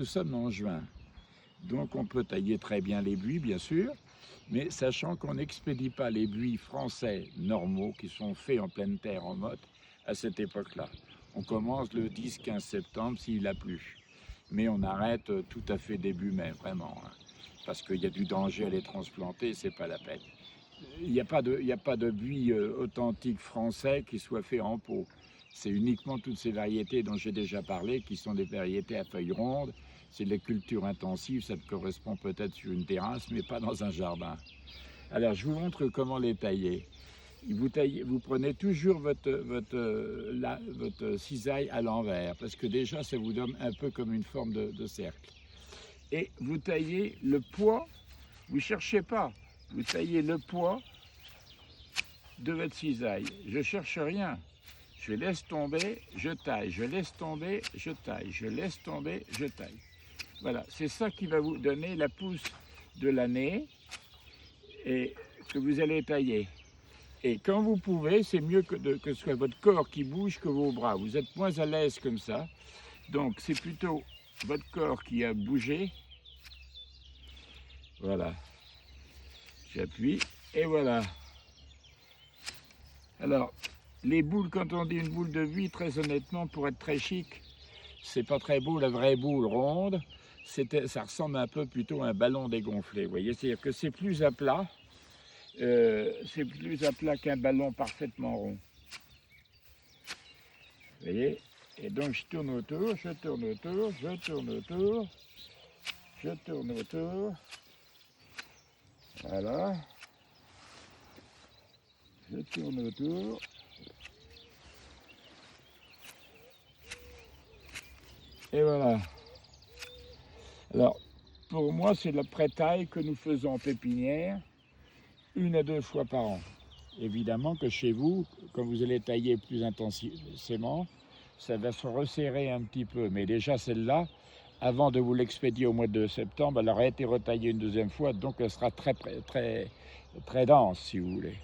Nous sommes en juin, donc on peut tailler très bien les buis, bien sûr, mais sachant qu'on n'expédie pas les buis français normaux qui sont faits en pleine terre, en motte, à cette époque-là. On commence le 10-15 septembre s'il a plu, mais on arrête tout à fait début mai, vraiment, hein, parce qu'il y a du danger à les transplanter, c'est pas la peine. Il n'y a pas de buis authentique français qui soit fait en pot. C'est uniquement toutes ces variétés dont j'ai déjà parlé, qui sont des variétés à feuilles rondes. C'est de la culture intensive, ça correspond peut-être sur une terrasse, mais pas dans un jardin. Alors, je vous montre comment les tailler. Vous prenez toujours votre cisaille à l'envers, parce que déjà, ça vous donne un peu comme une forme de cercle. Et vous taillez le poids, vous ne cherchez pas, vous taillez le poids de votre cisaille. Je ne cherche rien. Je laisse tomber, je taille, je laisse tomber, je taille, je laisse tomber, je taille. Voilà, c'est ça qui va vous donner la pousse de l'année et que vous allez tailler. Et quand vous pouvez, c'est mieux que ce soit votre corps qui bouge que vos bras. Vous êtes moins à l'aise comme ça. Donc c'est plutôt votre corps qui a bougé. Voilà. J'appuie et voilà. Alors, les boules, quand on dit une boule de buis, très honnêtement, pour être très chic, c'est pas très beau, la vraie boule ronde, ça ressemble un peu plutôt à un ballon dégonflé, vous voyez, c'est-à-dire que c'est plus à plat qu'un ballon parfaitement rond. Vous voyez, et donc je tourne autour, je tourne autour, je tourne autour, je tourne autour, voilà, je tourne autour. Et voilà. Alors, pour moi, c'est la pré-taille que nous faisons en pépinière 1 à 2 fois par an. Évidemment que chez vous, quand vous allez tailler plus intensément, ça va se resserrer un petit peu. Mais déjà, celle-là, avant de vous l'expédier au mois de septembre, elle aura été retaillée une 2e fois, donc elle sera très dense, si vous voulez.